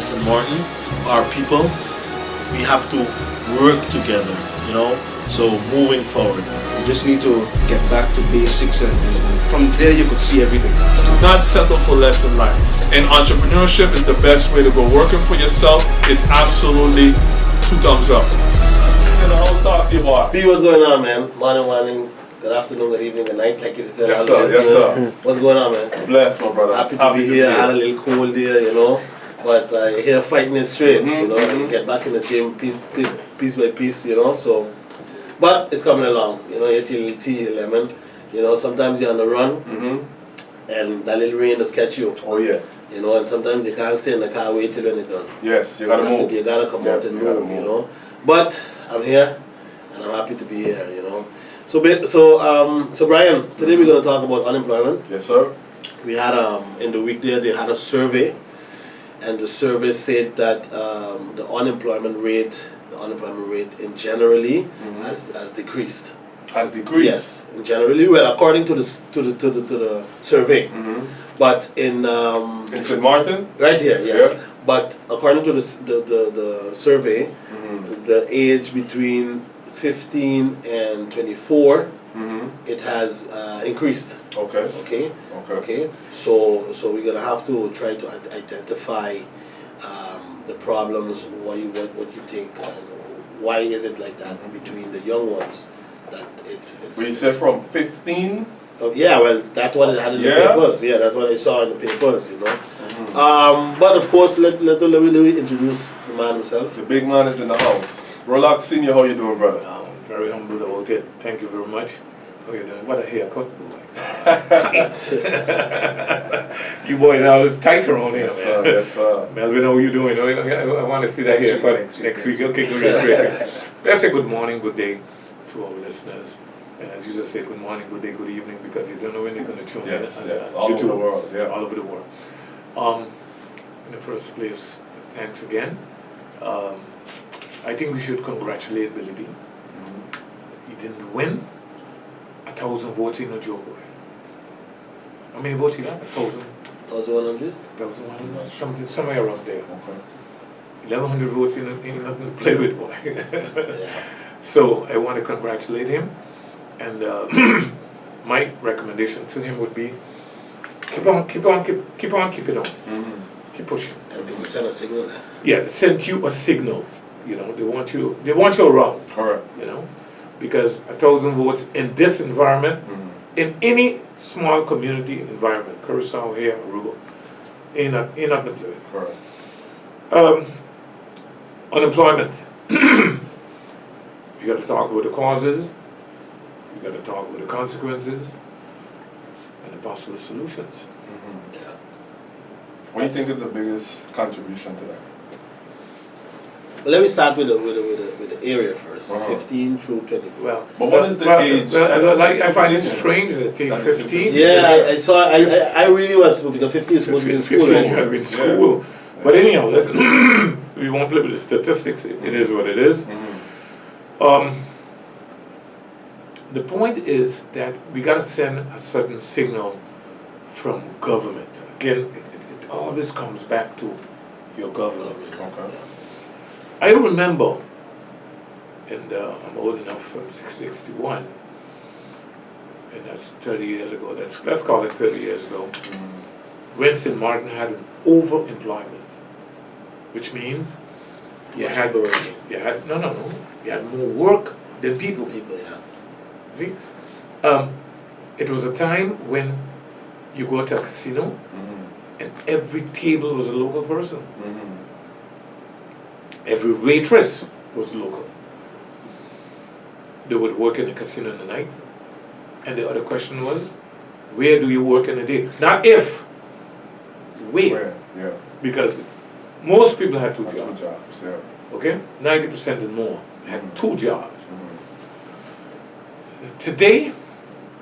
as St. Martin, our people, we have to work together, you know. So moving forward, You just need to get back to basics, and from there you could see everything. Do not settle for less in life. And entrepreneurship is the best way to go. Working for yourself is absolutely 2 thumbs up. I'll talk to you, boy. B, what's going on, man? Morning, good afternoon, good evening, good night, like you said. Yes, all sir. the Yes, listeners. sir. What's going on, man? Bless, my brother. Happy to be here. I had a little cold there, you know, but here fighting it straight, you know, and get back in the gym piece by piece, you know, so. But it's coming along, you know, you till tea, lemon, you know, sometimes you're on the run and that little rain just catch you, Oh, yeah. you know, and sometimes you can't stay in the car, wait till when it's done. Yes, you gotta move. You gotta come out and you gotta move, you know. But I'm here, and I'm happy to be here, you know. So Brian, today we're gonna talk about unemployment. Yes, sir. We had in the week there they had a survey, and the survey said that the unemployment rate in generally has decreased. Has decreased. Yes, in generally, well, according to the survey, but in In St. Martin? right here, yes. Yeah. But according to the survey, the age between 15 and 24, it has increased. Okay. Okay. Okay. Okay. So we're gonna have to try to identify the problems. What you think, and why is it like that between the young ones? That it's. We said from 15. Yeah, well, that's what it had in the Yeah? papers. Yeah, that's what I saw in the papers, you know. But of course, let me introduce the man himself. The big man is in the house. Rolex Senior, how you doing, brother? I'm very humbled about it. Thank you very much. How you doing? What a haircut, boy. You boys are always tight around here, Yes, man. sir. Yes, sir. Melvin, how you doing? I want to see that haircut next week. Okay, great. Let's say good morning, good day to our listeners. And as you just say, good morning, good day, good evening, because you don't know when they're going to tune Yes, in. yes. All over the world, yeah. All over the world. In the first place, thanks again. I think we should congratulate Billy D. He didn't win. 1,000 votes in a joke. How many votes he got? 1,000? 1,100. 1,100? Something, somewhere around there. Okay. 1,100 votes in nothing to play with, boy. Yeah. So I want to congratulate him. And my recommendation to him would be keep on, keep it on. Keep pushing. And people send a signal there. Yeah, they sent you a signal. You know, they want you around. Correct. You know, because 1,000 votes in this environment, in any small community environment, Curacao here, Aruba, ain't nothing to play with. Correct. Unemployment. You got to talk about the causes. You got to talk about the consequences and the possible solutions. Yeah. What do you think is the biggest contribution to that? Well, let me start with the area first. 15 through 24. Well, But what is the age? I find it strange that 15. Yeah, I saw. I really was because 15 is supposed to be in school. 15 Right? you have in school. But anyhow, we won't play with the statistics. It is what it is. The point is that we got to send a certain signal from government. Again, it always comes back to your government. Okay. I remember, and I'm old enough from 61, and that's 30 years ago. Let's call it 30 years ago. When St. Martin had an overemployment, which means you had more work than people. People, yeah. See, it was a time when you go to a casino and every table was a local person. Every waitress was local. They would work in the casino in the night. And the other question was, where do you work in the day? Not if, where. Yeah. Because most people had two Two jobs. jobs, yeah. Okay? 90% and more had two jobs. Today,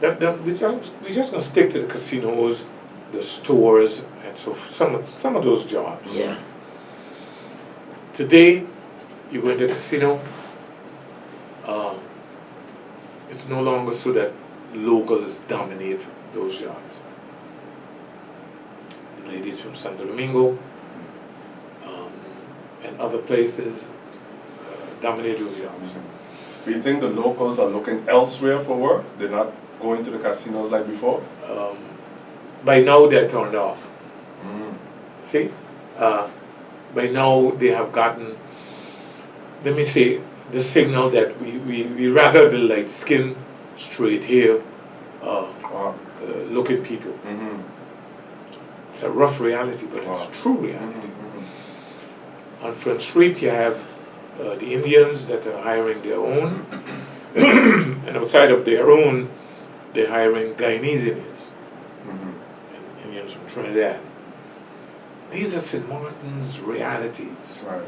we're just gonna stick to the casinos, the stores, and so some of those jobs. Yeah. Today, you go into the casino. It's no longer so that locals dominate those jobs. The ladies from Santo Domingo, and other places dominate those jobs. Do you think the locals are looking elsewhere for work? They're not going to the casinos like before? By now they're turned off. See? By now they have gotten, let me say, the signal that we rather the light skin, straight hair, looking people. It's a rough reality, but it's a true reality. On Front Street you have the Indians that are hiring their own, and outside of their own, they're hiring Guyanese Indians, and Indians from Trinidad. These are St. Martin's realities. Right.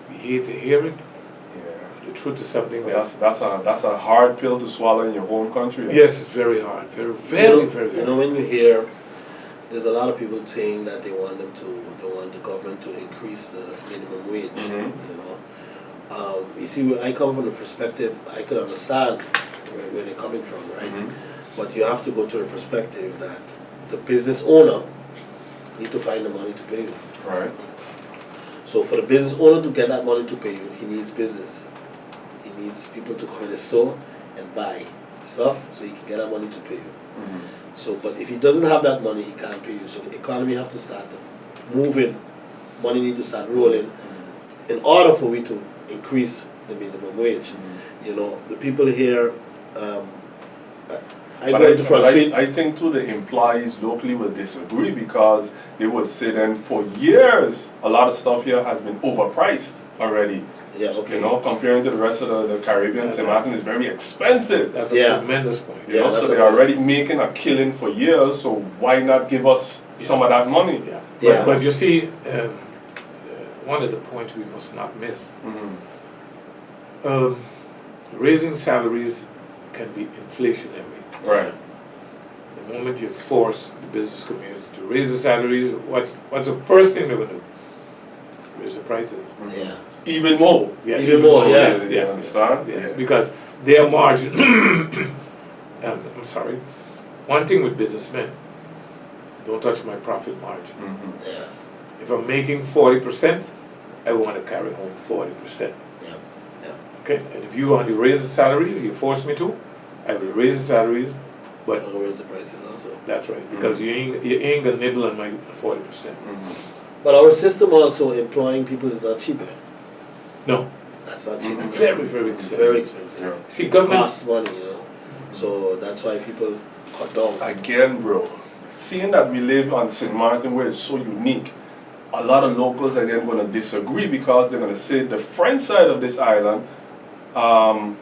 We hate to hear it. Yeah. But the truth is something But that's a hard pill to swallow in your own country. yes, it's very hard, very You hard. know, when you hear, there's a lot of people saying that they want the government to increase the minimum wage. You know, you see, I come from the perspective, I could understand where they're coming from, right? But you have to go to the perspective that the business owner need to find the money to pay you. Right. So for the business owner to get that money to pay you, he needs business. He needs people to come in the store and buy stuff so he can get that money to pay you. So, but if he doesn't have that money, he can't pay you. So the economy have to start moving. Money need to start rolling in order for we to increase the minimum wage. You know, the people here, I go into Front Street. I think too the employees locally will disagree because they would say then for years a lot of stuff here has been overpriced already. Yeah, okay. You know, comparing to the rest of the Caribbean, St. Martin is very expensive. That's a Yeah. tremendous point. You know, that's so a they're point. already making a killing for years, so why not give us some of that money? Yeah. Yeah. But you see, one of the points we must not miss. Raising salaries can be inflationary. Right. The moment you force the business community to raise the salaries, what's the first thing they're going to do? Raise the prices. Yeah. Even more. Yeah, Even more, so, yes, you understand? yes, Yeah. because their margin. I'm sorry. One thing with businessmen, don't touch my profit margin. Yeah. If I'm making 40%, I want to carry home 40%. Yeah. Okay, and if you want to raise the salaries, you force me to, I will raise the salaries, but I'll raise the prices also. that's right, because you ain't gonna nibble on my 40%. But our system also employing people is not cheap. No, That's not cheap. very, very It's expensive. very expensive. Yeah. See, It government, costs money, you know. So that's why people cut down. Again, bro, seeing that we live on St. Martin where it's so unique, a lot of locals are again going to disagree because they're going to say the French side of this island,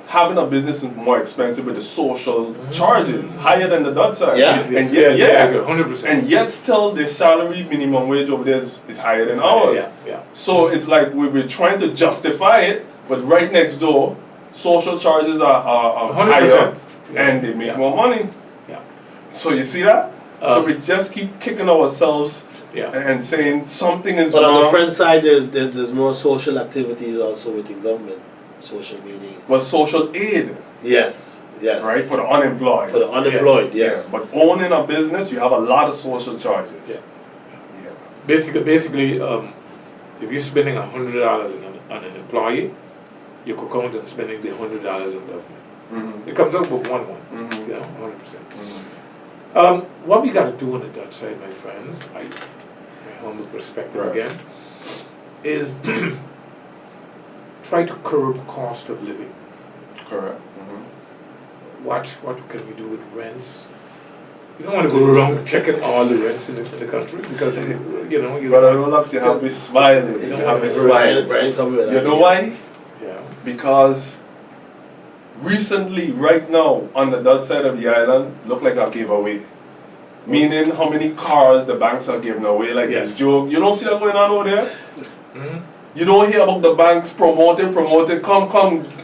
having a business is more expensive with the social charges higher than the Dutch side. Yeah. And yet, yes, 100%. and yet still the salary minimum wage over there is higher than ours. Yeah. So it's like we're trying to justify it, but right next door, social charges are 100%. higher and they make Yeah. more money. Yeah. So you see that? So we just keep kicking ourselves Yeah. and saying something is But wrong. on the French side, there's more social activities also within government, social meeting. But social aid, Yes, yes. right, for the unemployed. For the unemployed, yes. Yeah, but owning a business, you have a lot of social charges. Yeah. Yeah. Basically, if you're spending $100 on an employee, you could count on spending the $100 on government. It comes out with one, you know, 100%. What we got to do on the Dutch side, my friends, my humble perspective Right. again, is try to curb cost of living. Correct. Watch what can we do with rents. You don't want to go around checking all the rents in the country because you know you Brother Rolex, you have me smiling. You have me smiling. Brian coming with You that. know why? yeah. Because recently, right now, on the Dutch side of the island, look like a giveaway. Meaning how many cars the banks are giving away, like Yes. this joke. You don't see that going on over there? Mhm. You don't hear about the banks promoting, come,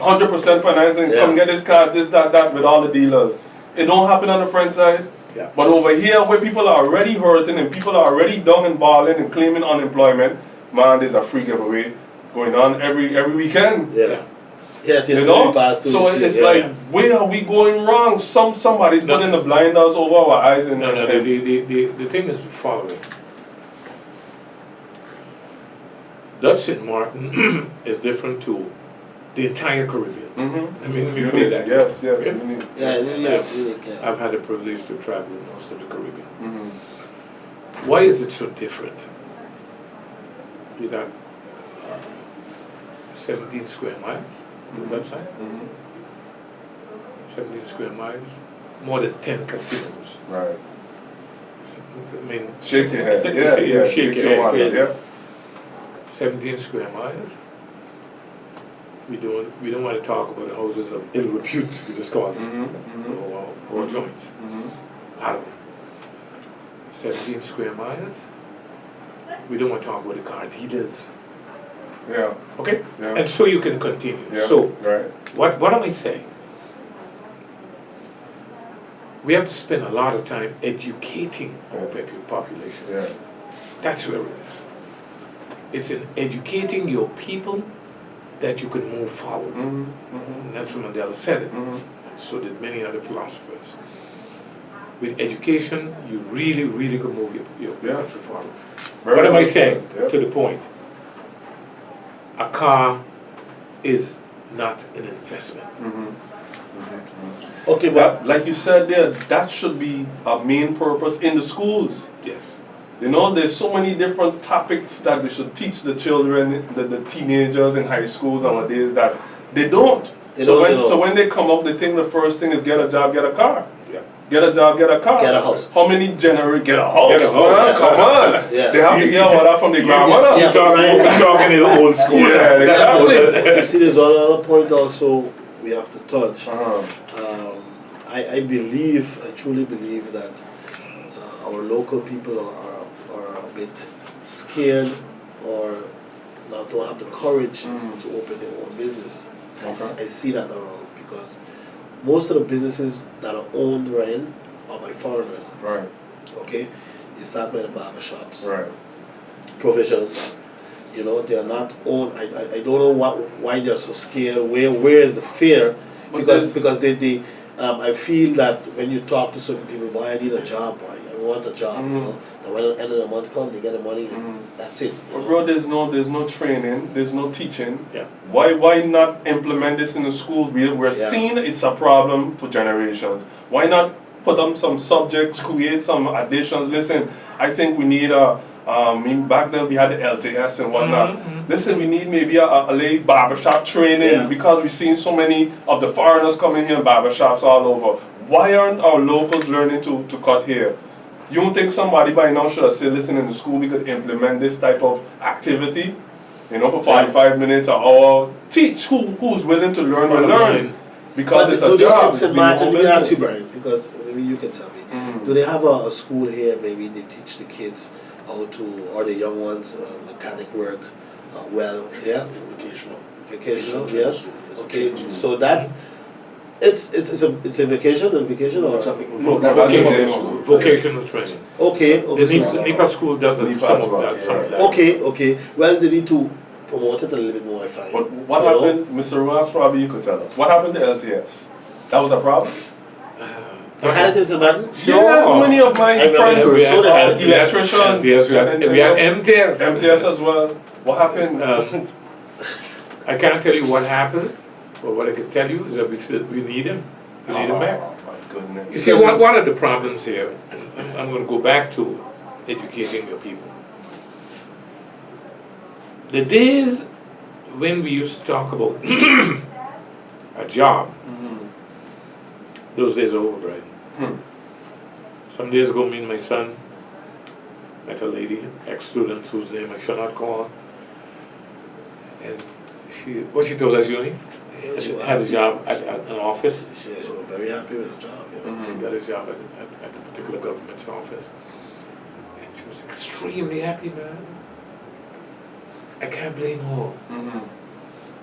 100% financing, Yeah. come get this car, this, that, with all the dealers. It don't happen on the French side. Yeah. But over here, where people are already hurting and people are already down and balling and claiming unemployment, man, there's a free giveaway going on every weekend. Yeah. Yeah, You know? So it's like, where are we going wrong? Somebody's No. putting the blinders over our eyes and No, the thing is the following. Dutch St. Martin is different to the entire Caribbean. Mm-hmm. I mean, let me put it that way. Yes, yes, Yeah. unique. Yeah, really can. I've had the privilege to travel most of the Caribbean. Mm-hmm. Why is it so different? You got 17 square miles on the Dutch side, Mm-hmm. 17 square miles, more than 10 casinos. Right. I mean, Shake your head. Yeah, You yeah. shake Makes your you head. wonder, yeah. 17 square miles. We don't want to talk about the houses of ill repute, we just call them, Mm-hmm. or joints. Mm-hmm. Out of 17 square miles. We don't want to talk about the car dealers. Yeah. Okay? Yeah. And so you can continue. Yeah. So, Right. what am I saying? We have to spend a lot of time educating our population. Yeah. That's where it is. It's in educating your people that you can move forward. Mm-hmm. Nelson Mandela said it. Mm-hmm. And so did many other philosophers. With education, you really, really can move your Yes. country forward. Very What am I well saying? said, yeah. To the point. A car is not an investment. Okay, but But like you said there, that should be a main purpose in the schools. Yes. You know, there's so many different topics that we should teach the children, the teenagers in high school nowadays that they don't. They so don't, when they don't. so when they come up, they think the first thing is get a job, get a car. Yeah. Get a job, get a car. Get a house. How many generate get a house? Get a house. Man, come on. Yeah. They have to hear all that from their grandmother. Yeah. We're talking in old school. Yeah, exactly. you see, there's another point also we have to touch. Uh-huh. I believe, I truly believe that our local people are a bit scared or now don't have the courage to open their own business. I see that around because most of the businesses that are owned, Ryan, are by foreigners. Right, Okay, you start by the barber shops, right. provisions. You know, they are not owned. I don't know why they're so scared. Where is the fear? But Because they I feel that when you talk to certain people, boy, I need a job, boy, I want a job. You know, that when the end of the month comes, they get the money, and that's it. you But know. bro, there's no training, there's no teaching. Yeah. Why not implement this in the schools? We're Yeah. seeing it's a problem for generations. Why not put on some subjects, create some additions? Listen, I think we need back then we had the LTS and whatnot. Listen, we need maybe a late barbershop training Yeah. because we've seen so many of the foreigners coming here in barbershops all over. Why aren't our locals learning to cut hair? You don't think somebody by now should have said, listen, in the school we could implement this type of activity? You know, for 45 minutes or hour. Teach who's willing to learn and learn. Because But it's do a they job. in It's St. being Martin, whole let me ask you, business. Brian, because maybe you can tell me. Do they have a school here? Maybe they teach the kids how to, or the young ones, mechanic work. Yeah, vocational. Yes. Okay. So that it's a vacation or Vocational training. Okay. The NIPA school does NIPA some as of well, that. Some of yeah. that. Okay. Well, they need to promote it a little bit more. I find. But what You know? happened, Mr. Ross, probably you could tell us. What happened to LTS? That was a problem? You had it in St. Martin? Yeah, many of my I remember. friends So they are had electricians. MTS, we had MTS. MTS as well. What happened? I can't tell you what happened, but what I can tell you is that we need him. We need him back. Oh my goodness. You see, what are the problems here? And I'm going to go back to educating your people. The days when we used to talk about a job, those days are over, Brian. Some days ago, me and my son met a lady, ex-student, whose name I shall not call, and what she told us, Juni, she had a job at an office. She was very happy with the job. You know? She got a job at a particular government's office. And she was extremely happy, man. I can't blame her.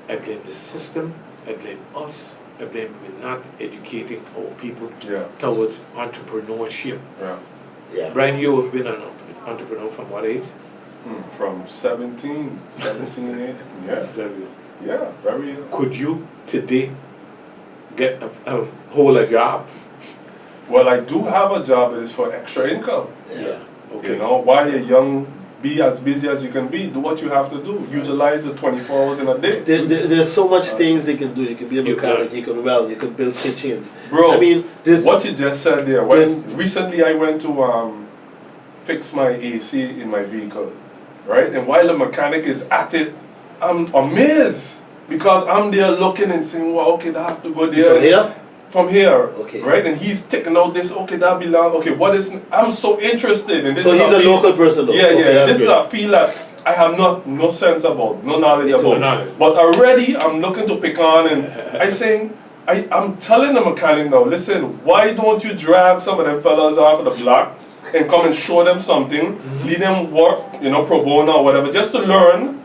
I blame the system, I blame us, I blame we're not educating our people Yeah, towards entrepreneurship. yeah. Yeah. Brian, you have been an entrepreneur from what age? From 17, 18. Yeah, Very. yeah, very. Could you today get hold a job? Well, I do have a job, but it's for extra income. Yeah. Okay. You know, while you're young, be as busy as you can be. Do what you have to do. Utilize the 24 hours in a day. There's so much things they can do. You can be a You mechanic, can. you can weld, you can build kitchens. Bro, I mean, this. what you just said there. Recently I went to fix my AC in my vehicle, right? And while the mechanic is at it, I'm amazed because I'm there looking and saying, well, okay, I have to go there. From here? From here, Okay. right? And he's taking out this, okay, that belongs, okay, what is, I'm so interested in this. So he's a local person though? Yeah, Okay, yeah, that's this is great. a field that I have no sense about, no knowledge Me too. about. No knowledge. But already I'm looking to pick on and I'm telling the mechanic now, listen, why don't you drag some of them fellas off of the block and come and show them something, lead them work, pro bono or whatever, just to learn,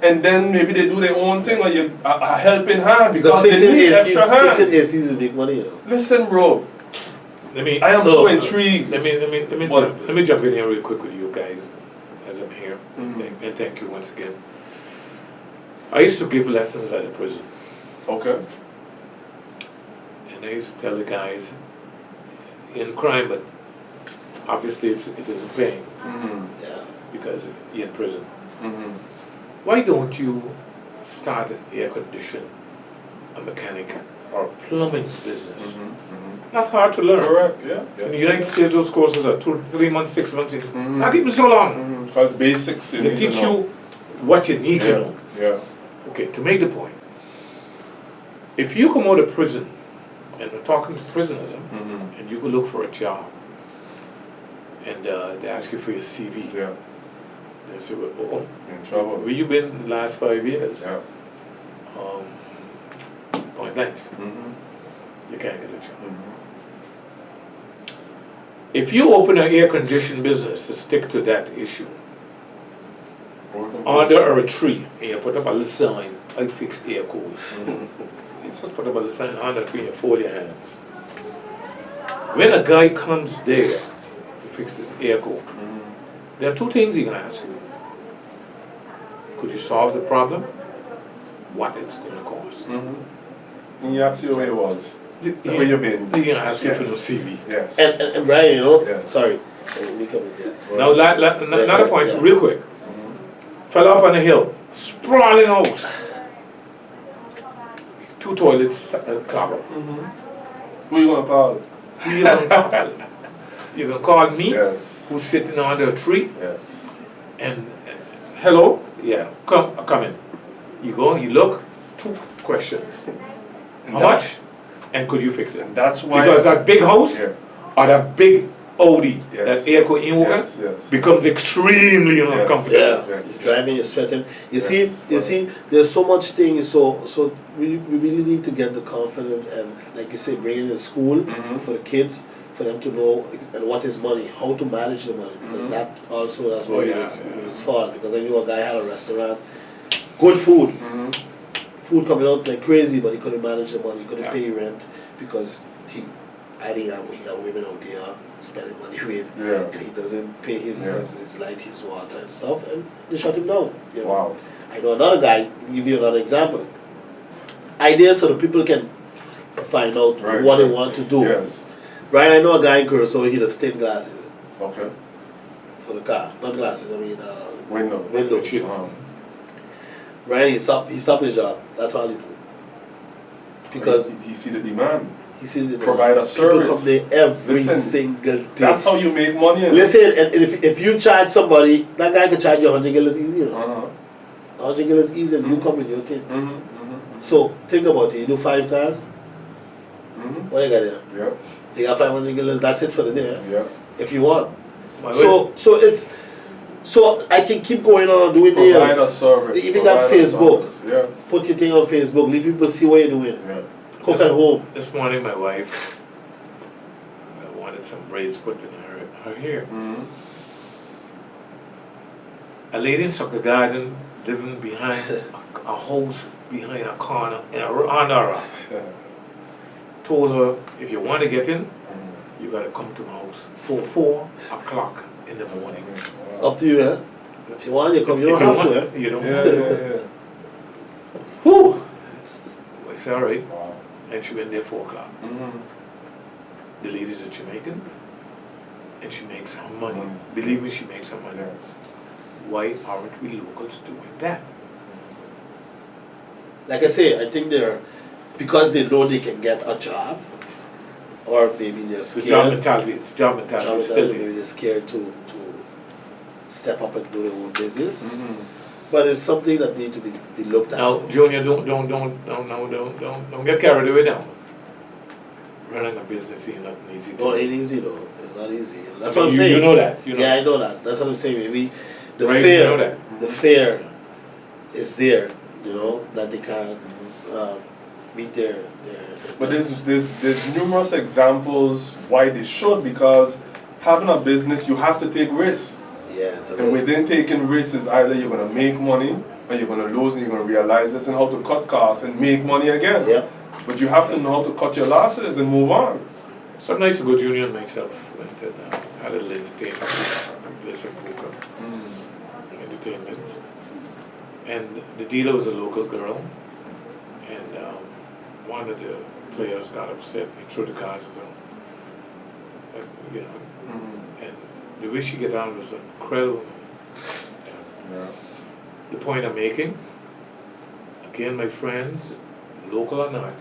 and then maybe they do their own thing or you a helping hand because they fixing need extra hands. fixing ACs is big money, you know. Listen, bro, Let me. I am so intrigued. Let me What? let me jump in here real quick with you guys, as I'm here, Mhm. and thank you once again. I used to give lessons at the prison, Okay. and I used to tell the guys in crime, but obviously it isn't paying Mm-hmm. Yeah. because you're in prison. Mm-hmm. Why don't you start an air condition, a mechanic, or a plumbing business? Not hard to learn. Correct. Yeah. In the United States, those courses are 2, 3 months, 6 months, Mhm. not even so long. Because basics. They need to teach know. you what you need to Yeah. know. Yeah. Okay, to make the point, if you come out of prison, and we're talking to prisoners, Mm-hmm. and you go look for a job, and they ask you for your CV, Yeah. they say, well, In trouble. where you been in the last 5 years? Yeah. Point blank, Mm-hmm. you can't get a job. Mm-hmm. If you open an air conditioned business to stick to that issue, under a tree, and you put up a little sign, I fix air cools. You just put up a little sign on the tree and fold your hands. When a guy comes there to fix his air cool, there are 2 things he can ask you. Could you solve the problem? What it's going to cost? Mm-hmm. And you ask you where it was. Where you been? He can ask you for no Yes. CV. Yes. And Brian, you know, Yeah. sorry, we come in there. Now, another point, yeah. real quick. Fella up on the hill, sprawling house. 2 toilets and closet. Who you gonna call? Who you gonna call? You gonna call me, Yes. who's sitting under a tree, Yes. and hello, yeah, come in. You go, you look, 2 questions. And How that- much? And could you fix it? And that's why. Because that big house Yeah. or that big Audi, Yes. that air conditioning Yes. Yes. becomes extremely uncomfortable. Yeah, Yes. you're driving, you're sweating. You Yes. see, there's so much things. So we really need to get the confidence and, like you say, bring it in school Mhm. for the kids, for them to know and what is money, how to manage the money, because Mhm. that also that's Oh, what yeah, it is yeah. his fault. Because I knew a guy had a restaurant, good food, Mm-hmm. food coming out like crazy, but he couldn't manage the money, he couldn't Yeah. pay rent because he got women out there spending money with, Yeah. and he doesn't pay his, Yeah. his light, his water and stuff, and they shut him down. You know? Wow. I know another guy, give you another example. Ideas so the people can find out Right. what they want to do. Yes. Right, I know a guy in Curacao, he does stained glasses Okay. for the car. Not glasses, I mean Window. windows. Wow. Right, he stopped his job. That's all he do. Because he see the demand. he see the Provide a people service. come there every Listen, single day. That's how you make money. Listen, and if you charge somebody, that guy could charge you $100 easy, you know. Uh-huh. $100 easy and you come with your thing. Mm-hmm. Mm-hmm. So think about it, you do 5 cars, Mm-hmm. what you got there? Yeah. You got $500, that's it for the day, Yeah. if you want. My So I can keep going on doing Provide a this. service. They even got provide a Facebook. service. Yeah. Put your thing on Facebook, leave people see what you're doing. Yeah. Cook at home. This morning, my wife wanted some braids put in her hair. Mm-hmm. A lady in Sucker Garden living behind a house behind a corner in a Rwanda Yeah. told her, if you want to get in, Mm-hmm. you got to come to my house for 4 o'clock in the morning. It's up to you, eh? If you want, you come. You don't If have want, to, eh? You don't Yeah, have to. yeah, yeah. Whew. I said, all right. Wow. And she went there 4 o'clock. Mm-hmm. The lady's a Jamaican, and she makes her money. Mhm. Believe me, she makes her money. Yeah. Why aren't we locals doing that? Like I say, I think they're, because they know they can get a job, or maybe they're The scared. job mentality is Job still mentality, there. maybe they're scared to step up and do their own business. Mm-hmm. But it's something that need to be looked at. Now, Junior, don't get carried away now. Running a business is not easy. No, it ain't easy though. It's not easy. That's I what mean, I'm saying. You know that. You know Yeah, that. I know that. That's what I'm saying. Maybe the Right, fear, you know that. the fear is there. You know that they can't meet their. But there's numerous examples why they should, because having a business, you have to take risks. Yeah, it's a And risk. within taking risks is either you're going to make money or you're going to lose, and you're going to realize listen how to cut costs and make money again. Yeah. But you have to know how to cut your losses and move on. Some nights ago, Junior and myself went and had a little entertainment with Blessing Poker Entertainment. And the dealer was a local girl. And one of the players got upset and threw the cards at her. And, you know, and the way she got down was incredible. Yeah. The point I'm making, again, my friends, local or not,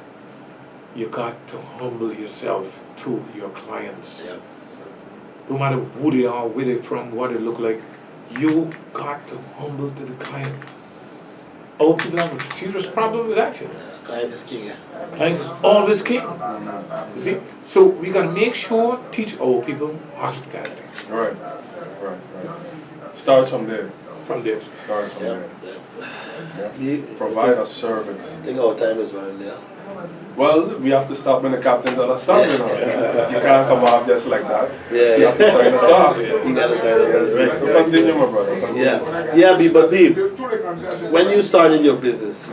you got to humble yourself to your clients. Yeah. No matter who they are, where they're from, what they look like, you got to humble to the client. Old people have a serious problem with that, you know. Client is king. Yeah. Client is always king. You see? So we gotta make sure, teach old people hospitality. Right. Starts from there. From this. Starts from Yeah. there. Yeah. Yeah. Provide a service. I think our time is running there. Well, we have to stop when the captain does us stop, you know. You can't come off just like that. Yeah, You have to sign us off. You gotta sign it. Yes, Right. so continue, my brother. Continue. Yeah, but B, when you started your business,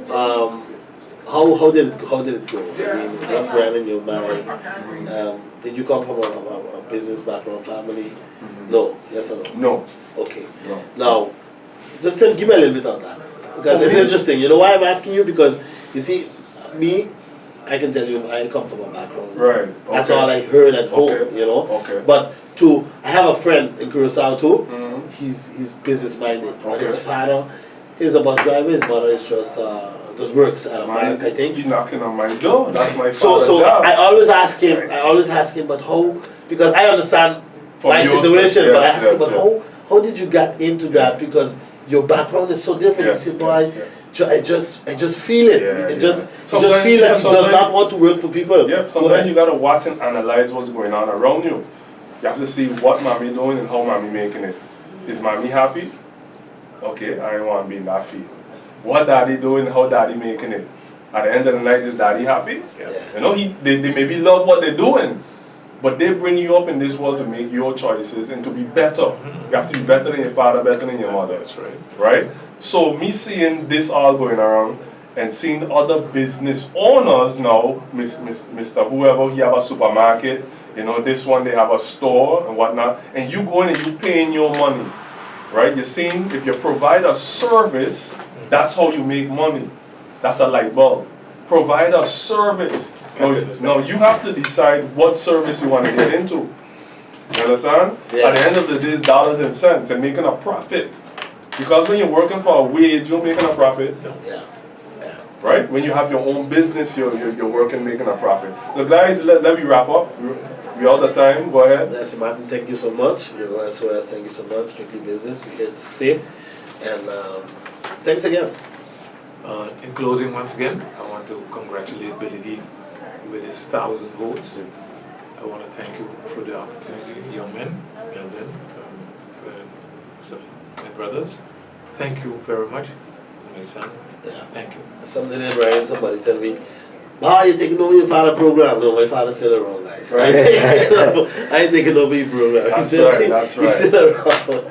how did it go? I mean, what ran in your mind? Did you come from a business background family? No. Yes or no? No. Okay. No. Now, just give me a little bit on that, because it's interesting. You know why I'm asking you? Because you see, me, I can tell you, I come from a background. Right. That's Okay. all I heard at home. Okay. You know. Okay. But I have a friend in Curacao too. Mhm. He's business minded, but his Okay. father is a bus driver. His mother is just works at a bank, I think. You're knocking on my door. That's my So father's so job. I always ask him, but how? Because I understand From my your situation, but I yes, ask him, yes, but yes. how did you get into that? Because your background is so different. Yes, you see, boy, yes, I just feel it. Yeah, It just Sometimes- feel that he does sometimes- not want to work for people. Yep, Go sometimes ahead. you gotta watch and analyze what's going on around you. You have to see what mommy doing and how mommy making it. Is mommy happy? Okay, I don't want to be in that field. What daddy doing, how daddy making it? At the end of the night, is daddy happy? Yeah. You know, they maybe love what they're doing, but they bring you up in this world to make your choices and to be better. You have to be better than your father, better than your mother. That's right. Right? So me seeing this all going around and seeing other business owners now, Mr. Whoever, he have a supermarket, you know, this one they have a store and whatnot, and you going and you paying your money, right? You're seeing if you provide a service, that's how you make money. That's a light bulb. Provide a service. Now you have to decide what service you want to get into. You understand? Yeah. At the end of the day, it's dollars and cents and making a profit. Because when you're working for a wage, you're making a profit, Yeah. right? When you have your own business, you're working, making a profit. So guys, let me wrap up. We all the time. Go ahead. Yes, Martin, thank you so much. You know, SOS, thank you so much. Strictly Business, we're here to stay. And thanks again. In closing, once again, I want to congratulate Billy D with his 1,000 votes. I want to thank you for the opportunity, young men, Melvin, so my brothers. Thank you very much, my son. Yeah. Thank you. Something in Brian, somebody tell me, "Bah, you taking over your father program?" No, my father's still around, guys. I ain't taking over your program. That's right, that's He's right. still around.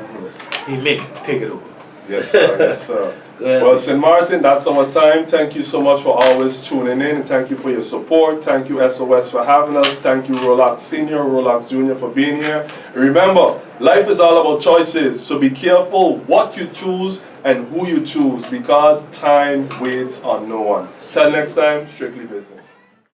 He may take it over. Yes, sir. Yes, sir. Go ahead. Well, St. Martin, that's our time. Thank you so much for always tuning in, and thank you for your support. Thank you, SOS, for having us. Thank you, Rolex Senior, Rolex Junior, for being here. Remember, life is all about choices, so be careful what you choose and who you choose, because time waits on no one. Till next time, strictly business.